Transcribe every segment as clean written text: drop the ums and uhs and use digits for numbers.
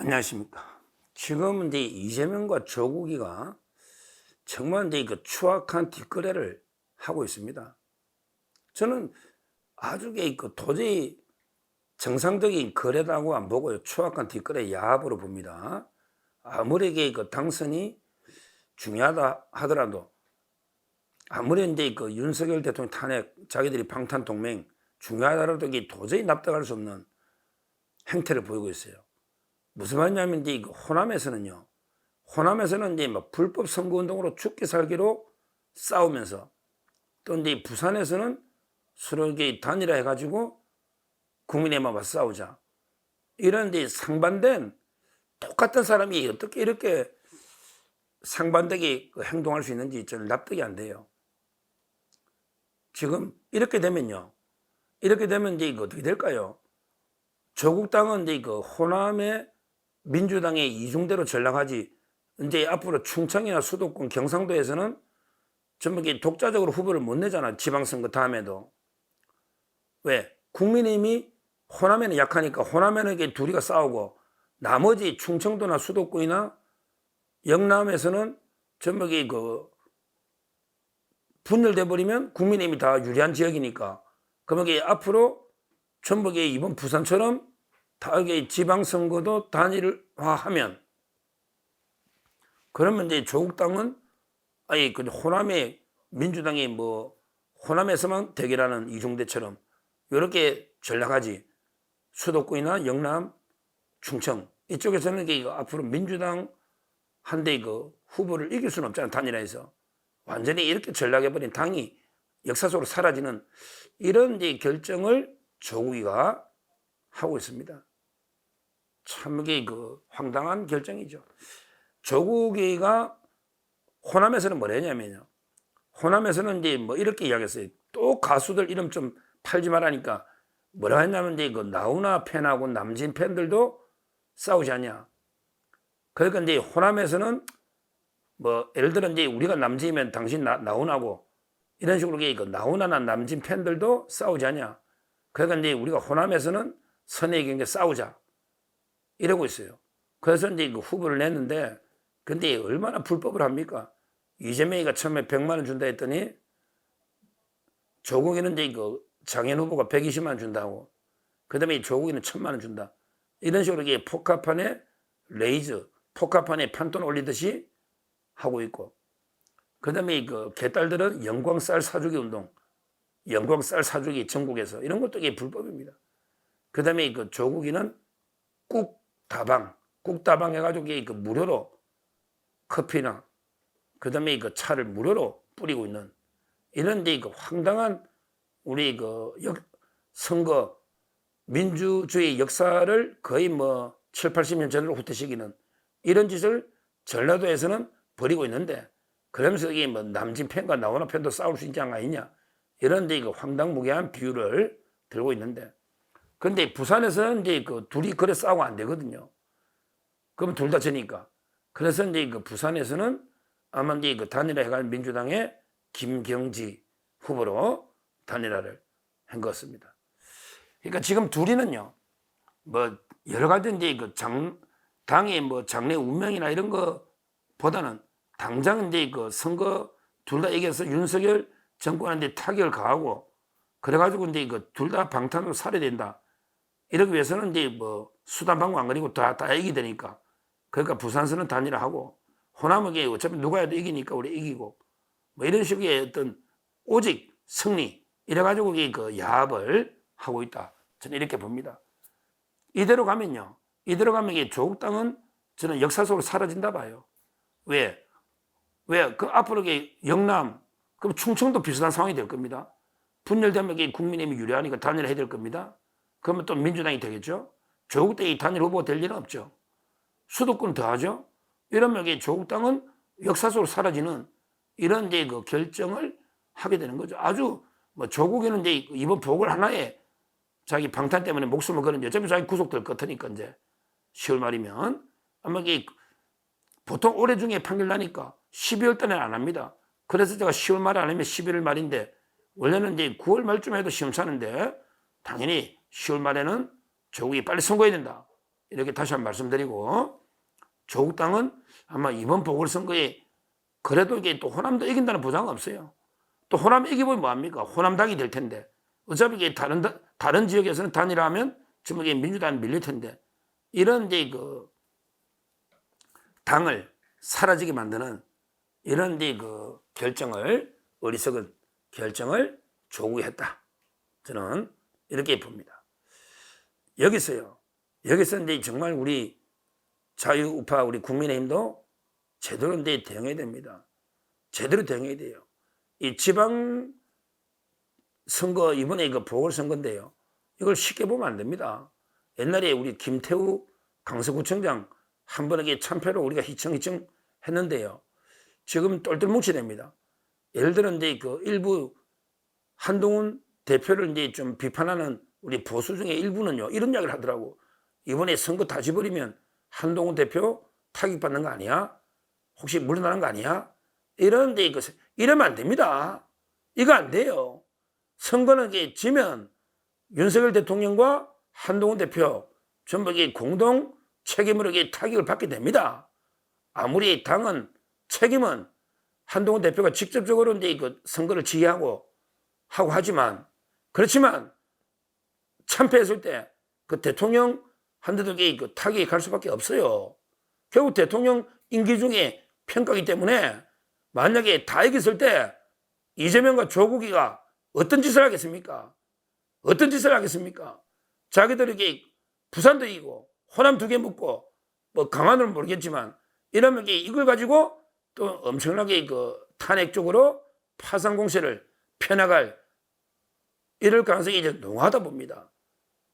안녕하십니까. 지금 이제 이재명과 조국이가 정말 이제 그 추악한 뒷거래를 하고 있습니다. 저는 아주 도저히 정상적인 거래라고 안 보고요. 추악한 뒷거래 야합으로 봅니다. 아무리 그 당선이 중요하다 하더라도, 아무리 이제 그 윤석열 대통령 탄핵, 자기들이 방탄 동맹 중요하더라도 이게 도저히 납득할 수 없는 행태를 보이고 있어요. 무슨 말이냐면 이제 호남에서는 이제 뭐 불법 선거운동으로 죽기 살기로 싸우면서, 또 이제 부산에서는 서로 이게 단일화 해가지고 국민의힘과 싸우자, 이런 이제 상반된, 똑같은 사람이 어떻게 이렇게 상반되게 행동할 수 있는지 저는 납득이 안 돼요. 지금 이렇게 되면 이제 이거 어떻게 될까요? 조국당은 이제 그 호남의 민주당의 이중대로 전락하지, 이제 앞으로 충청이나 수도권, 경상도에서는 전부 독자적으로 후보를 못 내잖아. 지방선거 다음에도. 왜? 국민의힘이 호남에는 약하니까 호남에는 이게 둘이가 싸우고, 나머지 충청도나 수도권이나 영남에서는 전부 그 분열돼 버리면 국민의힘이 다 유리한 지역이니까, 그러면 이게 앞으로 전부 이번 부산처럼 다 지방선거도 단일화하면, 그러면 이제 조국당은 아니 그 호남의 민주당이 뭐 호남에서만 대결하는 이중대처럼 이렇게 전략하지, 수도권이나 영남, 충청 이쪽에서는 이게 앞으로 민주당 한대 그 후보를 이길 수는 없잖아. 단일화해서 완전히 이렇게 전략해버린 당이 역사 속으로 사라지는 이런 이제 결정을 조국이가 하고 있습니다. 참 이게 그 황당한 결정이죠. 조국이가 호남에서는 뭐라 했냐면요. 호남에서는 이제 뭐 이렇게 이야기했어요. 또 가수들 이름 좀 팔지 말라니까 뭐라 했냐면 이제 그 나훈아 팬하고 남진 팬들도 싸우지 않냐. 그러니까 이제 호남에서는 뭐 예를 들어 이제 우리가 남진이면 당신 나훈아고, 이런 식으로 그 나훈아나 남진 팬들도 싸우지 않냐. 그러니까 이제 우리가 호남에서는 선의 경계 싸우자, 이러고 있어요. 그래서 이제 그 후보를 냈는데, 근데 얼마나 불법을 합니까? 이재명이가 처음에 100만 원 준다 했더니 조국이는 이제 그 장현 후보가 120만 원 준다고, 그 다음에 조국이는 1000만 원 준다, 이런 식으로 이게 포카판에 레이즈, 포카판에 판돈 올리듯이 하고 있고, 그 다음에 그 개딸들은 영광쌀 사주기 운동, 영광쌀 사주기 전국에서, 이런 것도 이게 불법입니다. 그 다음에 그 조국이는 꾹다방 해가지고 그 무료로 커피나 그 다음에 그 차를 무료로 뿌리고 있는, 이런 데 그 황당한 우리 그 선거 민주주의 역사를 거의 뭐 7, 80년 전으로 후퇴시키는 이런 짓을 전라도에서는 벌이고 있는데, 그러면서 이게 뭐 남진 팬과 나훈아 팬도 싸울 수 있지 않냐, 이런 데 그 황당무계한 비유를 들고 있는데, 근데 부산에서는 이제 그 둘이 그래 싸우고 안 되거든요. 그럼 둘 다 지니까. 그래서 이제 그 부산에서는 아마 이제 그 단일화 해갈 민주당의 김경지 후보로 단일화를 한 것 같습니다. 그러니까 지금 둘이는요, 뭐 여러 가지 이제 그 당의 뭐 장래 운명이나 이런 거보다는 당장 이제 그 선거 둘 다 이겨서 윤석열 정권한테 타격을 가하고, 그래가지고 이제 그 둘 다 방탄으로 살아야 된다, 이러기 위해서는 이제 뭐 수단 방법 안 그리고 다 이기게 되니까, 그러니까 부산서는 단일화하고 호남은 어차피 누가 해도 이기니까 우리 이기고, 뭐 이런 식의 어떤 오직 승리, 이래가지고 그 야합을 하고 있다, 저는 이렇게 봅니다. 이대로 가면 이게 조국당은 저는 역사 속으로 사라진다 봐요. 왜? 그 앞으로 영남, 그럼 충청도 비슷한 상황이 될 겁니다. 분열되면 국민의힘이 유리하니까 단일해야 될 겁니다. 그러면 또 민주당이 되겠죠. 조국당이 단일 후보가 될 일은 없죠. 수도권 더하죠. 이러면 조국당은 역사 속으로 사라지는 이런 이제 그 결정을 하게 되는 거죠. 아주 뭐 조국에는 이제 이번 보궐 하나에 자기 방탄 때문에 목숨을 걸은, 어차피 자기 구속될 것 같으니까 이제 10월 말이면 아마 이게 보통 올해 중에 판결 나니까 12월 달에는 안 합니다. 그래서 제가 10월 말에 안 하면 11월 말인데, 원래는 이제 9월 말쯤 해도 시험차는데 당연히 10월 말에는 조국이 빨리 선거해야 된다, 이렇게 다시 한번 말씀드리고, 조국 당은 아마 이번 보궐선거에 그래도 이게 또 호남도 이긴다는 보장은 없어요. 또 호남 이기면 뭐합니까? 호남당이 될 텐데. 어차피 이게 다른 지역에서는 단일화하면 지금 이게 민주당이 밀릴 텐데. 이런 이제 그 당을 사라지게 만드는 이런 이제 그 어리석은 결정을 조국이 했다. 저는 이렇게 봅니다. 여기서 이제 정말 우리 자유우파 우리 국민의힘도 제대로 이제 대응해야 됩니다. 제대로 대응해야 돼요. 이 지방 선거 이번에 이거 보궐선거인데요. 이걸 쉽게 보면 안 됩니다. 옛날에 우리 김태우 강서구청장 한 번에 참패로 우리가 희청희청 했는데요. 지금 똘똘 뭉쳐야 됩니다. 예를 들어 이제 그 일부 한동훈 대표를 이제 좀 비판하는 우리 보수 중에 일부는요, 이런 이야기를 하더라고. 이번에 선거 다 지버리면 한동훈 대표 타격받는 거 아니야? 혹시 물러나는 거 아니야? 이러는데 이러면 안 됩니다. 이거 안 돼요. 선거는 이게 지면 윤석열 대통령과 한동훈 대표 전부 이게 공동 책임으로 이게 타격을 받게 됩니다. 아무리 당은 책임은 한동훈 대표가 직접적으로 이제 그 선거를 지휘하고 하지만, 그렇지만 참패했을 때 그 대통령한테도 그 타격이 갈 수밖에 없어요. 결국 대통령 임기 중에 평가이기 때문에 만약에 다 이겼을 때 이재명과 조국이가 어떤 짓을 하겠습니까? 어떤 짓을 하겠습니까? 자기들에게 부산도 이기고 호남 2개 묶고 뭐 강화도는 모르겠지만 이러면 이걸 가지고 또 엄청나게 그 탄핵 쪽으로 파상 공세를 펴나갈 이럴 가능성이 이제 농후하다 봅니다.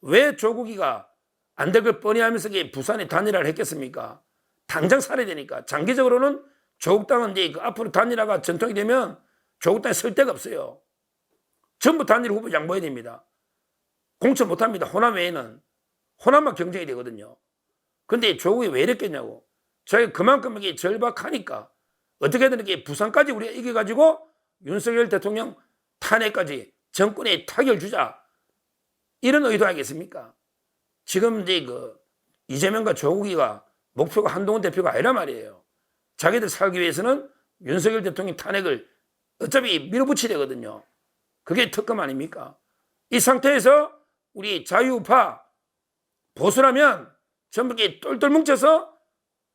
왜 조국이가 안 될 걸 뻔히 하면서 부산에 단일화를 했겠습니까? 당장 살아야 되니까. 장기적으로는 조국당은 이제 그 앞으로 단일화가 전통이 되면 조국당에 설 데가 없어요. 전부 단일 후보 양보해야 됩니다. 공천 못합니다. 호남 외에는. 호남만 경쟁이 되거든요. 근데 조국이 왜 이랬겠냐고. 저희가 그만큼 이게 절박하니까 어떻게든 이렇게 부산까지 우리가 이겨가지고 윤석열 대통령 탄핵까지 정권에 타격을 주자. 이런 의도 아니겠습니까? 지금 이제 그 이재명과 조국이가 목표가 한동훈 대표가 아니란 말이에요. 자기들 살기 위해서는 윤석열 대통령 탄핵을 어차피 밀어붙여야 되거든요. 그게 특검 아닙니까? 이 상태에서 우리 자유우파 보수라면 전부 똘똘 뭉쳐서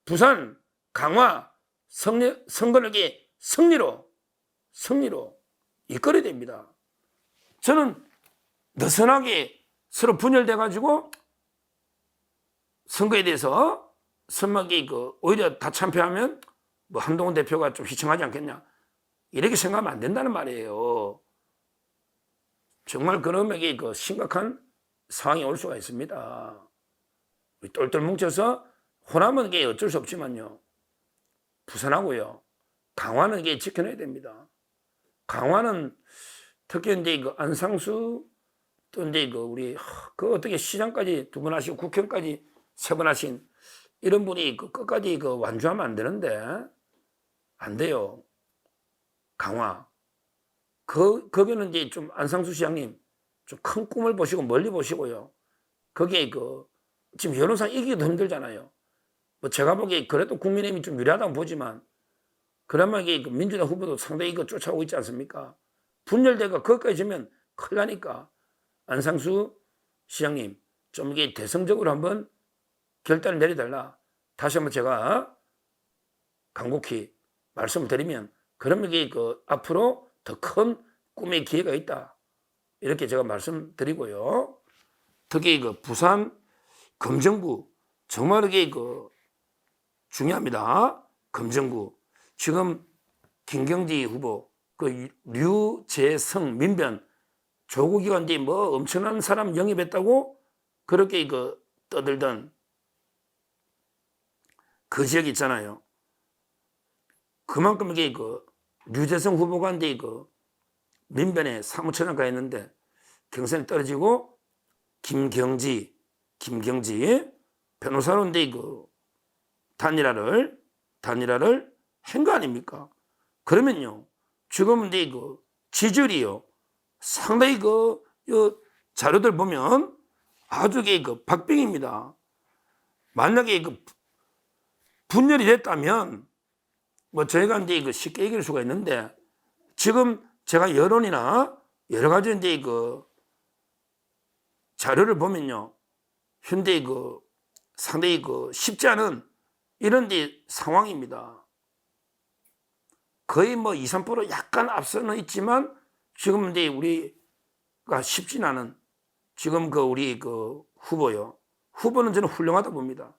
부산, 강화, 선거를 승리로 이끌어야 됩니다. 저는 느슨하게 서로 분열돼가지고 선거에 대해서 선막이 오히려 다 참패하면 뭐 한동훈 대표가 좀 희청하지 않겠냐. 이렇게 생각하면 안 된다는 말이에요. 정말 그러면 이게 심각한 상황이 올 수가 있습니다. 똘똘 뭉쳐서 호남은 이게 어쩔 수 없지만요. 부산하고요. 강화는 이게 지켜내야 됩니다. 강화는 특히 이제 안상수 또 이제 우리 어떻게 시장까지 2번 하시고 국회의원까지 3번 하신 이런 분이 끝까지 완주하면 안 되는데 안 돼요. 강화. 거기는 이제 좀 안상수 시장님 좀 큰 꿈을 보시고 멀리 보시고요. 거기에 지금 여론상 이기기도 힘들잖아요. 뭐 제가 보기에 그래도 국민의힘이 좀 유리하다고 보지만 그나마 이게 민주당 후보도 상당히 쫓아오고 있지 않습니까? 분열대가 거기까지 지면 큰일 나니까 안상수 시장님 좀 이게 대성적으로 한번 결단을 내려달라. 다시 한번 제가 간곡히 말씀을 드리면 그러면 이게 앞으로 더 큰 꿈의 기회가 있다. 이렇게 제가 말씀드리고요. 특히 부산 금정구 정말 이게 중요합니다. 금정구 지금 김경지 후보 류재성 민변 조국이가 이제 뭐 엄청난 사람 영입했다고 그렇게 떠들던 그 지역 있잖아요. 그만큼 이게 류재성 후보가 이제 민변에 사무처장가 했는데 경선에 떨어지고 김경지 변호사로 이제 단일화를 한 거 아닙니까? 그러면요 지금 이제 지지율이요 상당히 자료들 보면 아주 박빙입니다. 만약에 그 분열이 됐다면 뭐 저희가 이제 그 쉽게 얘기할 수가 있는데, 지금 제가 여론이나 여러 가지 이제 그 자료를 보면요, 현재 그 상당히 그 쉽지 않은 이런 데 상황입니다. 거의 뭐 2, 3% 약간 앞서는 있지만 지금 이제 우리가 쉽진 않은 지금 그 우리 그 후보요. 후보는 저는 훌륭하다 봅니다.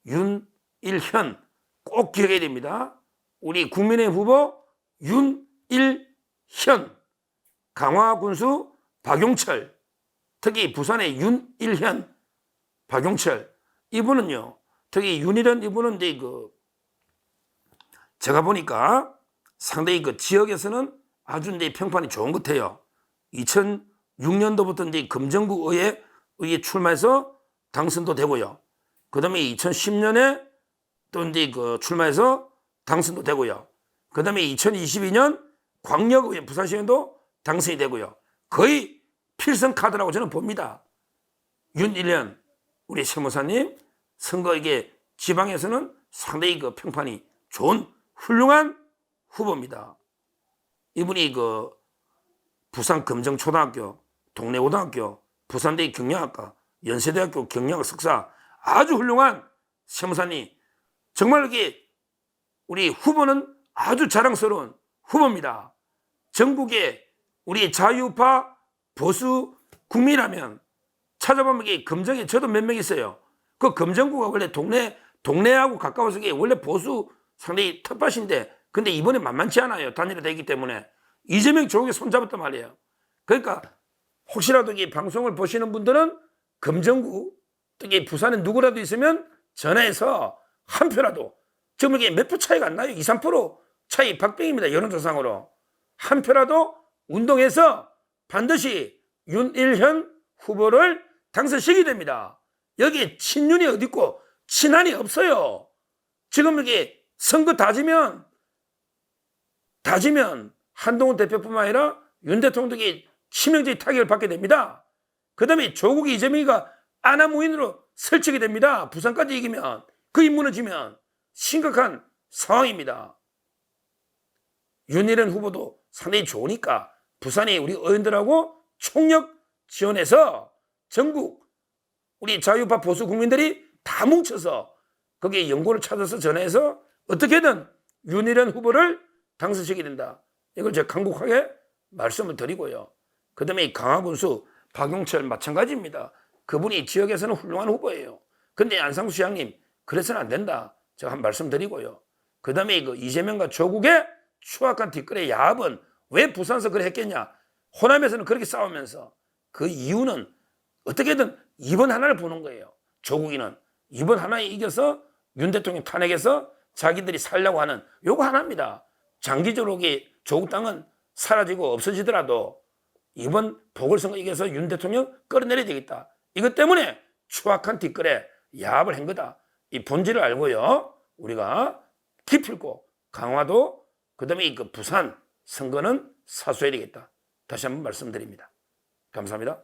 윤일현 꼭 기억해야 됩니다. 우리 국민의힘 후보 윤일현, 강화군수 박용철, 특히 부산의 윤일현, 박용철 이분은요, 특히 윤일현 이분은 이제 그 제가 보니까 상당히 그 지역에서는 아주 이제 평판이 좋은 것 같아요. 2006년도부터 이제 금정구 의회 출마해서 당선도 되고요. 그 다음에 2010년에 또 이제 그 출마해서 당선도 되고요. 그 다음에 2022년 광역의회 부산시의원도 당선이 되고요. 거의 필승 카드라고 저는 봅니다. 윤일현 우리 세무사님 선거 이게 지방에서는 상당히 그 평판이 좋은 훌륭한 후보입니다. 이분이 그 부산 금정초등학교, 동래고등학교, 부산대 경영학과, 연세대학교 경영학 석사 아주 훌륭한 세무사님, 정말 이게 우리 후보는 아주 자랑스러운 후보입니다. 전국에 우리 자유파 보수 국민이라면 찾아보면 이게 금정에 저도 몇 명 있어요. 그 금정구가 원래 동네하고 가까워서 이게 원래 보수 상당히 텃밭인데, 근데 이번에 만만치 않아요. 단일화 되기 때문에. 이재명 조국에 손잡았단 말이에요. 그러니까 혹시라도 이 방송을 보시는 분들은 금정구, 특히 부산에 누구라도 있으면 전화해서 한 표라도, 지금 이게 몇 표 차이가 안 나요. 2, 3% 차이 박빙입니다. 여론조사상으로. 한 표라도 운동해서 반드시 윤일현 후보를 당선시키게 됩니다. 여기 친윤이 어디 있고 친한이 없어요. 지금 이게 선거 다지면 한동훈 대표뿐만 아니라 윤 대통령이 치명적인 타격을 받게 됩니다. 그 다음에 조국 이재명이가 아나무인으로 설치게 됩니다. 부산까지 이기면, 그 무너지면 심각한 상황입니다. 윤일현 후보도 상당히 좋으니까 부산에 우리 의원들하고 총력 지원해서 전국 우리 자유파 보수 국민들이 다 뭉쳐서 거기에 연고를 찾아서 전해서 어떻게든 윤일현 후보를 당선시키게 된다. 이걸 제가 강력하게 말씀을 드리고요. 그 다음에 강화군수 박용철 마찬가지입니다. 그분이 지역에서는 훌륭한 후보예요. 근데 안상수 시장님 그래서는 안 된다. 제가 한 말씀 드리고요. 그 다음에 그 이재명과 조국의 추악한 뒷거래 야합은 왜 부산에서 그래 했겠냐. 호남에서는 그렇게 싸우면서 그 이유는 어떻게든 이번 하나를 보는 거예요. 조국이는 이번 하나에 이겨서 윤 대통령 탄핵해서 자기들이 살려고 하는 요거 하나입니다. 장기적으로 조국 땅은 사라지고 없어지더라도 이번 보궐선거 이겨서 윤 대통령 끌어내려야 되겠다. 이것 때문에 추악한 뒷거래 야합을 한 거다. 이 본질을 알고요. 우리가 기필코 강화도 그다음에 그 부산 선거는 사수해야 되겠다. 다시 한번 말씀드립니다. 감사합니다.